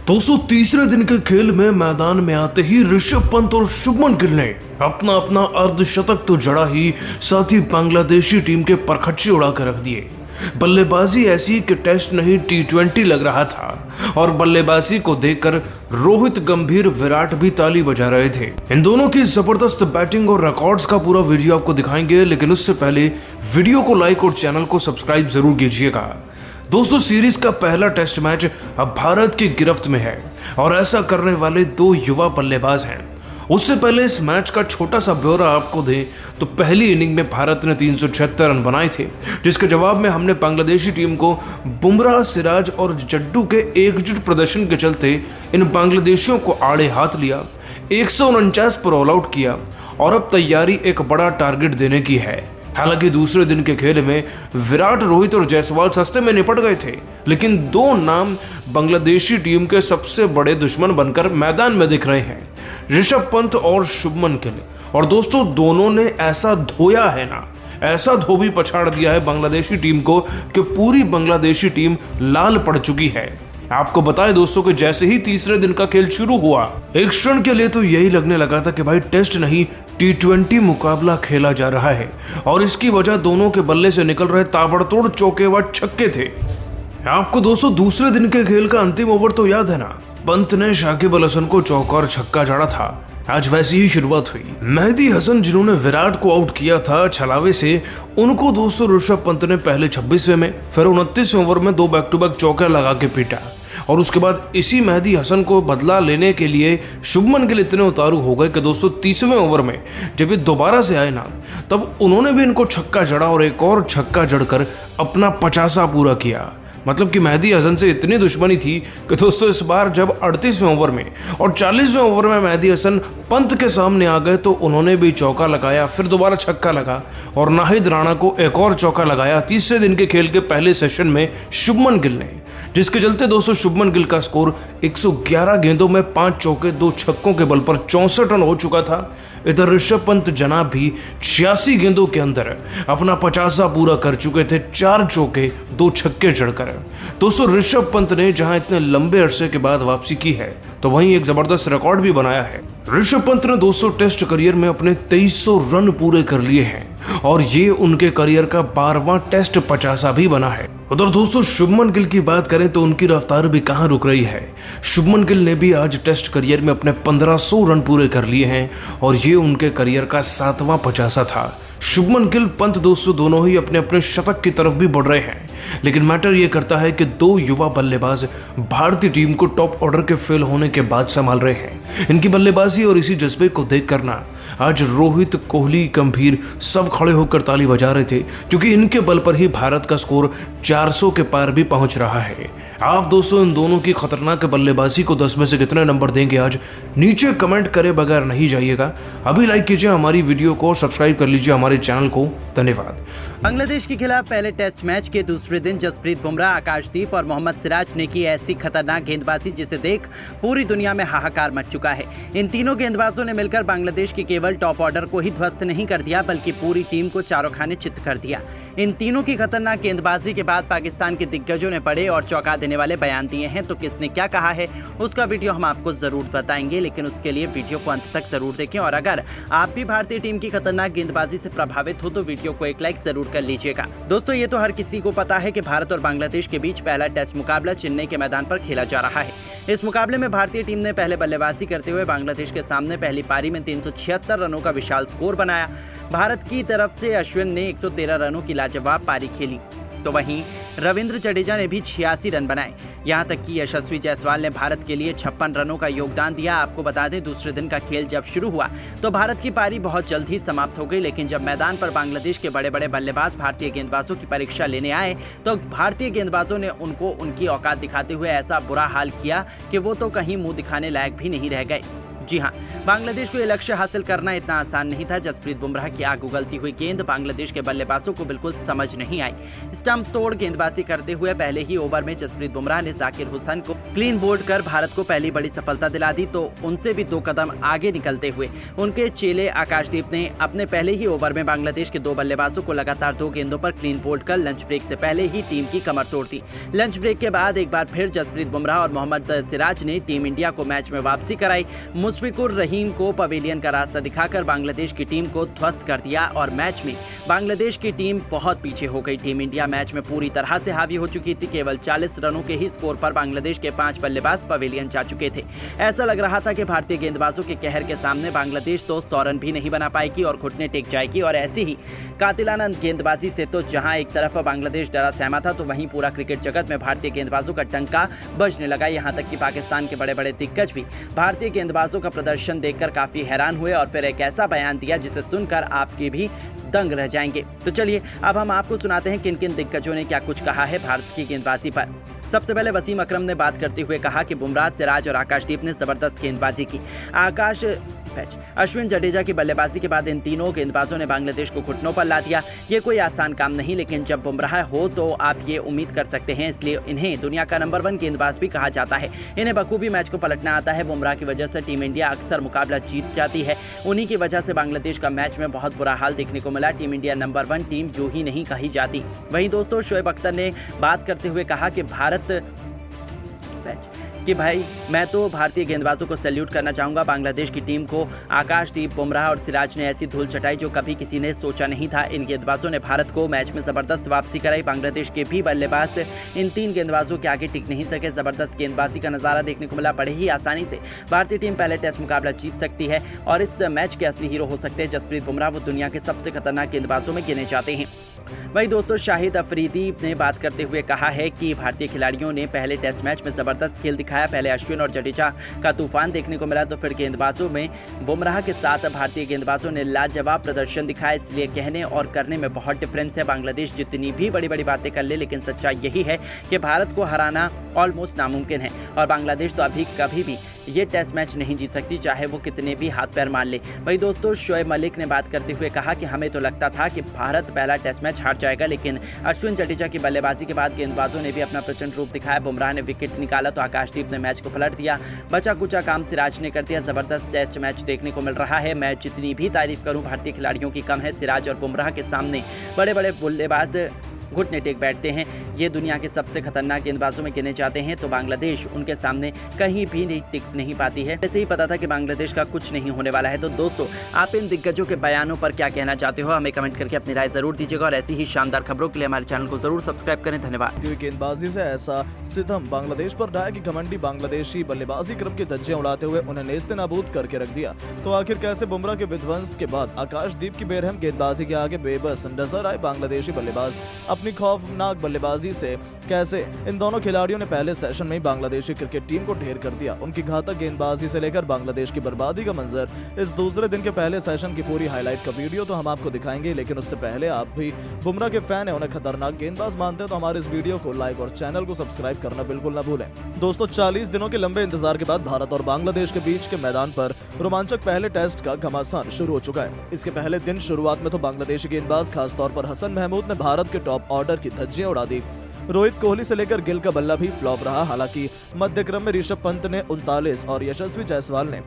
दोस्तों तीसरे दिन के खेल में मैदान में आते ही ऋषभ पंत और शुभमन गिल ने अपना अपना अर्धशतक तो जड़ा ही, साथ ही बांग्लादेशी टीम के परखच्चे उड़ा कर रख दिए। बल्लेबाजी ऐसी कि टेस्ट नहीं T20 लग रहा था और बल्लेबाजी को देखकर रोहित गंभीर, विराट भी ताली बजा रहे थे। इन दोनों की जबरदस्त बैटिंग और रिकॉर्ड्स का पूरा वीडियो आपको दिखाएंगे, लेकिन उससे पहले वीडियो को लाइक और चैनल को सब्सक्राइब जरूर कीजिएगा। दोस्तों सीरीज का पहला टेस्ट मैच अब भारत की गिरफ्त में है और ऐसा करने वाले दो युवा बल्लेबाज हैं। उससे पहले इस मैच का छोटा सा ब्यौरा आपको दें तो पहली इनिंग में भारत ने 376 रन बनाए थे, जिसके जवाब में हमने बांग्लादेशी टीम को बुमराह, सिराज और जड्डू के एकजुट प्रदर्शन के चलते इन बांग्लादेशियों को आड़े हाथ लिया, 149 पर ऑल आउट किया और अब तैयारी एक बड़ा टारगेट देने की है। हालांकि दूसरे दिन के खेल में विराट, रोहित और जायसवाल सस्ते में निपट गए थे, लेकिन दो नाम बांग्लादेशी टीम के सबसे बड़े दुश्मन बनकर मैदान में दिख रहे हैं, ऋषभ पंत और शुभमन गिल। और दोस्तों दोनों ने ऐसा धोया है ना, ऐसा धोबी पछाड़ दिया है बांग्लादेशी टीम को कि पूरी बांग्लादेशी टीम लाल पड़ चुकी है। आपको बताएं दोस्तों कि जैसे ही तीसरे दिन का खेल शुरू हुआ, एक क्षण के लिए तो यही लगने लगा था कि भाई टेस्ट नहीं T20 मुकाबला खेला जा रहा है, और इसकी वजह दोनों के बल्ले से निकल रहे ताबड़तोड़ चौके व छक्के थे। आपको दोस्तों दूसरे दिन के खेल का अंतिम ओवर तो याद है ना, पंत ने शाकिब अल हसन को चौका और छक्का जड़ा था। आज वैसी ही शुरुआत हुई। मेहदी हसन जिन्होंने विराट को आउट किया था छलावे से, उनको दोस्तों ऋषभ पंत ने पहले 26वें में, फिर 29वें ओवर में 2 बैक टू बैक चौके लगा के पीटा। और उसके बाद इसी मेहदी हसन को बदला लेने के लिए शुभमन गिल इतने उतारू हो गए कि दोस्तों 30वें ओवर में जब ये दोबारा से आए ना, तब उन्होंने भी इनको छक्का जड़ा और एक और छक्का जड़कर अपना 50 पूरा किया। मतलब कि मेहदी हसन से इतनी दुश्मनी थी कि दोस्तों इस बार जब 38वें ओवर में और 40वें ओवर में मेहदी हसन पंत के सामने आ गए तो उन्होंने भी चौका लगाया, फिर दोबारा छक्का लगा और नाहिद राणा को एक और चौका लगाया तीसरे दिन के खेल के पहले सेशन में शुभमन गिल ने, जिसके चलते दोस्तों शुभमन गिल का स्कोर 111 गेंदों में 5 चौके 2 छक्कों के बल पर 64 रन हो चुका था। इधर ऋषभ पंत जनाब भी 86 गेंदों के अंदर अपना 50 पूरा कर चुके थे, 4 चौके 2 छक्के जड़कर। दोस्तों ऋषभ पंत ने जहां इतने लंबे अरसे के बाद वापसी की है, तो वहीं एक जबरदस्त रिकॉर्ड भी बनाया है। ऋषभ पंत ने दोस्तों टेस्ट करियर में अपने 2300 रन पूरे कर लिए हैं और ये उनके करियर का 12वां टेस्ट 50 भी बना है। उधर दोस्तों शुभमन गिल की बात करें तो उनकी रफ्तार भी कहां रुक रही है। शुभमन गिल ने भी आज टेस्ट करियर में अपने 1500 रन पूरे कर लिए हैं और ये उनके करियर का 7वां 50 था। शुभमन गिल, पंत दोस्तों दोनों ही अपने अपने शतक की तरफ भी बढ़ रहे हैं, लेकिन मैटर ये करता है कि दो युवा बल्लेबाज भारतीय टीम को टॉप ऑर्डर के फेल होने के बाद संभाल रहे हैं। इनकी बल्लेबाजी और इसी जज्बे को देख करना आज रोहित, कोहली, गंभीर सब खड़े होकर ताली बजा रहे थे, क्योंकि इनके बल पर ही भारत का स्कोर 400 के पार भी पहुंच रहा है। आप दोस्तों इन दोनों की खतरनाक बल्लेबाजी को 10 में से कितने नंबर देंगे आज नीचे कमेंट करे बगैर नहीं जाइएगा। अभी लाइक कीजिए हमारी वीडियो को और सब्सक्राइब कर लीजिए हमारे चैनल को। धन्यवाद। बांग्लादेश के खिलाफ पहले टेस्ट मैच के दूसरे दिन जसप्रीत बुमराह, आकाशदीप और मोहम्मद सिराज ने की ऐसी खतरनाक गेंदबाजी जिसे देख पूरी दुनिया में हाहाकार मच चुका है। इन तीनों गेंदबाजों ने मिलकर बांग्लादेश के केवल टॉप ऑर्डर को ही ध्वस्त नहीं कर दिया, बल्कि पूरी टीम को चारों खाने चित्त कर दिया। इन तीनों की खतरनाक गेंदबाजी के बाद पाकिस्तान के दिग्गजों ने बड़े और चौंका देने वाले बयान दिए हैं। तो किसने क्या कहा है उसका वीडियो हम आपको जरूर बताएंगे, लेकिन उसके लिए वीडियो को अंत तक जरूर देखें। और अगर आप भी भारतीय टीम की खतरनाक गेंदबाजी से प्रभावित हो तो वीडियो को एक लाइक जरूर कर लीजिएगा। दोस्तों ये तो हर किसी को पता है कि भारत और बांग्लादेश के बीच पहला टेस्ट मुकाबला चेन्नई के मैदान पर खेला जा रहा है। इस मुकाबले में भारतीय टीम ने पहले बल्लेबाजी करते हुए बांग्लादेश के सामने पहली पारी में 376 रनों का विशाल स्कोर बनाया। भारत की तरफ से अश्विन ने 113 रनों की लाजवाब पारी खेली, तो वहीं रविंद्र जडेजा ने भी 86 रन बनाए। यहां तक कि यशस्वी जायसवाल ने भारत के लिए 56 रनों का योगदान दिया। आपको बता दें दूसरे दिन का खेल जब शुरू हुआ तो भारत की पारी बहुत जल्द ही समाप्त हो गई, लेकिन जब मैदान पर बांग्लादेश के बड़े बड़े बल्लेबाज भारतीय गेंदबाजों की परीक्षा लेने आए तो भारतीय गेंदबाजों ने उनको उनकी औकात दिखाते हुए ऐसा बुरा हाल किया कि वो तो कहीं मुंह दिखाने लायक भी नहीं रह गए। जी हां, बांग्लादेश को ये लक्ष्य हासिल करना इतना आसान नहीं था। जसप्रीत बुमराह की आग उगलती हुई गेंद बांग्लादेश के बल्लेबाजों को बिल्कुल समझ नहीं आई। स्टंप तोड़ गेंदबाजी करते हुए पहले ही ओवर में जसप्रीत बुमराह ने जाकिर हुसैन को क्लीन बोल्ड कर भारत को पहली बड़ी सफलता दिला दी। तो उनसे भी 2 कदम आगे निकलते हुए उनके चेले आकाशदीप ने अपने पहले ही ओवर में बांग्लादेश के 2 बल्लेबाजों को लगातार 2 गेंदों पर क्लीन बोल्ड कर लंच ब्रेक से पहले ही टीम की कमर तोड़ दी। लंच ब्रेक के बाद एक बार फिर जसप्रीत बुमराह और मोहम्मद सिराज ने टीम इंडिया को मैच में वापसी कराई। मुशफिकुर रहीम को पवेलियन का रास्ता दिखाकर बांग्लादेश की टीम को ध्वस्त कर दिया और मैच में बांग्लादेश की टीम बहुत पीछे हो गई। टीम इंडिया मैच में पूरी तरह से हावी हो चुकी थी। केवल 40 रनों के ही स्कोर पर बांग्लादेश के 5 बल्लेबाज पवेलियन जा चुके थे। ऐसा लग रहा था कि भारतीय गेंदबाजों के कहर के सामने बांग्लादेश तो 100 रन भी नहीं बना पाएगी और घुटने टेक जाएगी। और ऐसी ही कातिलाना गेंदबाजी से तो जहां एक तरफ बांग्लादेश डरा सहमा था, तो वहीं पूरा क्रिकेट जगत में भारतीय गेंदबाजों का डंका बजने लगा। यहां तक कि पाकिस्तान के बड़े बड़े दिग्गज भी भारतीय गेंदबाजों का प्रदर्शन देखकर काफी हैरान हुए और फिर एक ऐसा बयान दिया जिसे सुनकर आपके भी दंग रह जाएंगे। तो चलिए अब हम आपको सुनाते हैं किन किन दिग्गजों ने क्या कुछ कहा है भारत की गेंदबाजी पर। सबसे पहले वसीम अकरम ने बात करते हुए कहा कि बुमराह, सिराज और आकाशदीप ने जबरदस्त गेंदबाजी की। अश्विन, जडेजा की बल्लेबाजी के बाद इन तीनों गेंदबाजों ने बांग्लादेश को घुटनों पर ला दिया। ये कोई आसान काम नहीं, लेकिन जब बुमराह हो तो आप ये उम्मीद कर सकते हैं, इसलिए इन्हें दुनिया का नंबर 1 गेंदबाज भी कहा जाता है। इन्हें बखूबी मैच को पलटना आता है। बुमराह की वजह से टीम इंडिया अक्सर मुकाबला जीत जाती है। उन्हीं की वजह से बांग्लादेश का मैच में बहुत बुरा हाल देखने को मिला। टीम इंडिया नंबर 1 टीम यूं ही नहीं कही जाती। वहीं दोस्तों शोएब अख्तर ने बात करते हुए कहा कि भाई मैं तो भारतीय गेंदबाजों को सैल्यूट करना चाहूँगा। बांग्लादेश की टीम को आकाशदीप, बुमराह और सिराज ने ऐसी धूल चटाई जो कभी किसी ने सोचा नहीं था। इन गेंदबाजों ने भारत को मैच में ज़बरदस्त वापसी कराई। बांग्लादेश के भी बल्लेबाज इन 3 गेंदबाजों के आगे टिक नहीं सके। ज़बरदस्त गेंदबाजी का नज़ारा देखने को मिला। बड़े ही आसानी से भारतीय टीम पहले टेस्ट मुकाबला जीत सकती है और इस मैच के असली हीरो हो सकते हैं जसप्रीत बुमराह। वो दुनिया के सबसे खतरनाक गेंदबाजों में गिने जाते हैं। वहीं दोस्तों शाहिद अफरीदी ने बात करते हुए कहा है कि भारतीय खिलाड़ियों ने पहले टेस्ट मैच में जबरदस्त खेल दिखाया। पहले अश्विन और जडेजा का तूफान देखने को मिला, तो फिर गेंदबाजों में बुमराह के साथ भारतीय गेंदबाजों ने लाजवाब प्रदर्शन दिखाया। इसलिए कहने और करने में बहुत डिफरेंस है। बांग्लादेश जितनी भी बड़ी बड़ी बातें कर ले, लेकिन सच्चाई यही है कि भारत को हराना ऑलमोस्ट नामुमकिन है और बांग्लादेश तो अभी कभी भी ये टेस्ट मैच नहीं जीत सकती, चाहे वो कितने भी हाथ पैर मार ले। वहीं दोस्तों शोएब मलिक ने बात करते हुए कहा कि हमें तो लगता था कि भारत पहला टेस्ट मैच हार जाएगा, लेकिन अश्विन जडेजा की बल्लेबाजी के बाद गेंदबाजों ने भी अपना प्रचंड रूप दिखाया। बुमराह ने विकेट निकाला तो आकाशदीप ने मैच को पलट दिया। बचा कुचा काम सिराज ने कर दिया। जबरदस्त टेस्ट मैच देखने को मिल रहा है। मैं जितनी भी तारीफ करूं भारतीय खिलाड़ियों की कम है। सिराज और बुमराह के सामने बड़े बड़े बल्लेबाज घुटने टेक बैठते हैं। ये दुनिया के सबसे खतरनाक गेंदबाजों में गिने जाते हैं, तो बांग्लादेश उनके सामने कहीं भी नहीं टिक नहीं पाती है। ऐसे ही पता था कि बांग्लादेश का कुछ नहीं होने वाला है। तो दोस्तों आप इन दिग्गजों के बयानों पर क्या कहना चाहते हो, हमें कमेंट करके अपनी राय जरूर दीजिएगा और ऐसी ही शानदार खबरों के लिए हमारे चैनल को जरूर सब्सक्राइब करें। धन्यवाद। गेंदबाजी से ऐसा सितम बांग्लादेश पर ढाया कि घमंडी बांग्लादेशी बल्लेबाजी क्रम की धज्जियां उड़ाते हुए उन्हें नेस्तनाबूद करके रख दिया। तो आखिर कैसे बुमराह के विध्वंस के बाद आकाशदीप की बेरहम गेंदबाजी के आगे बेबस नजर आए बांग्लादेशी बल्लेबाज। अपनी खौफनाक बल्लेबाजी से कैसे इन दोनों खिलाड़ियों ने पहले सेशन में ही बांग्लादेशी क्रिकेट टीम को ढेर कर दिया। उनकी घातक गेंदबाजी से लेकर बांग्लादेश की बर्बादी का मंजर, इस दूसरे दिन के पहले सेशन की पूरी हाईलाइट का वीडियो तो हम आपको दिखाएंगे, लेकिन उससे पहले आप भी बुमराह के फैन है, उन्हें खतरनाक गेंदबाज मानते हैं, तो हमारे इस वीडियो को लाइक और चैनल को सब्सक्राइब करना बिल्कुल ना भूलें। दोस्तों 40 दिनों के लंबे इंतजार के बाद भारत और बांग्लादेश के बीच के मैदान पर रोमांचक पहले टेस्ट का घमासान शुरू हो चुका है। इसके पहले दिन शुरुआत में तो बांग्लादेशी गेंदबाज खासतौर पर हसन महमूद ने भारत के टॉप ऑर्डर की धज्जियां उड़ा दी। रोहित कोहली से लेकर गिल का बल्ला भी फ्लॉप रहा। हालांकि मध्य क्रम में ऋषभ पंत ने 39 और यशस्वी जायसवाल ने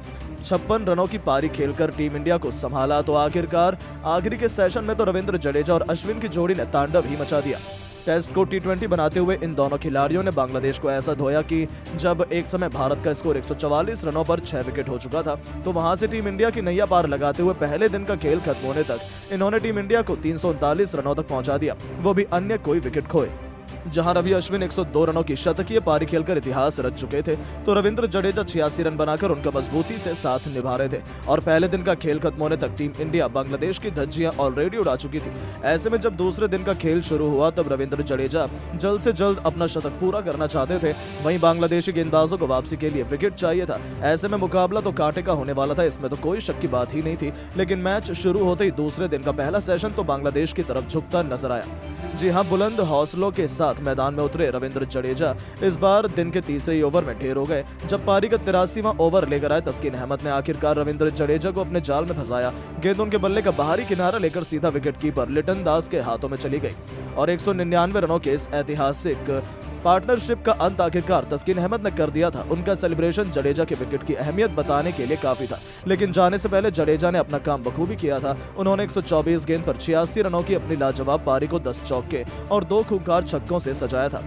56 रनों की पारी खेलकर टीम इंडिया को संभाला। तो आखिरकार आखिरी के सेशन में तो रविंद्र जडेजा और अश्विन की जोड़ी ने तांडव ही मचा दिया। टेस्ट को T20 बनाते हुए इन दोनों खिलाड़ियों ने बांग्लादेश को ऐसा धोया कि जब एक समय भारत का स्कोर 144 रनों पर 6 विकेट हो चुका था, तो वहां से टीम इंडिया की नैया पार लगाते हुए पहले दिन का खेल खत्म होने तक इन्होंने टीम इंडिया को 339 रनों तक पहुंचा दिया, वो भी अन्य कोई विकेट खोए। जहां रवि अश्विन 102 रनों की शतकीय पारी खेलकर इतिहास रच चुके थे, तो रविंद्र जडेजा 86 रन बनाकर उनका मजबूती से साथ निभा रहे थे। और पहले दिन का खेल खत्म होने तक टीम इंडिया बांग्लादेश की धज्जियां ऑलरेडी उड़ा चुकी थी। ऐसे में जब दूसरे दिन का खेल शुरू हुआ तब रविंद्र जडेजा जल्द से जल्द अपना शतक पूरा करना चाहते थे। वहीं बांग्लादेशी गेंदबाजों को वापसी के लिए विकेट चाहिए था। ऐसे में मुकाबला तो कांटे का होने वाला था, इसमें तो कोई शक की बात ही नहीं थी। लेकिन मैच शुरू होते ही दूसरे दिन का पहला सेशन तो बांग्लादेश की तरफ झुकता नजर आया। जी हां, बुलंद हौसलों के साथ खौफनाक मैदान में उतरे रविंद्र जडेजा इस बार दिन के तीसरे ओवर में ढेर हो गए। जब पारी का 83वां ओवर लेकर आए तस्कीन अहमद ने आखिरकार रविंद्र जडेजा को अपने जाल में फंसाया। गेंद उनके बल्ले का बाहरी किनारा लेकर सीधा विकेटकीपर लिटन दास के हाथों में चली गई और 199 रनों के इस ऐतिहासिक पार्टनरशिप का अंत आखिरकार तस्कीन अहमद ने कर दिया था। उनका सेलिब्रेशन जडेजा के विकेट की अहमियत बताने के लिए काफी था, लेकिन जाने से पहले जडेजा ने अपना काम बखूबी किया था। उन्होंने 124 गेंद पर 86 रनों की अपनी लाजवाब पारी को 10 चौके और 2 खूंखार छक्कों से सजाया था।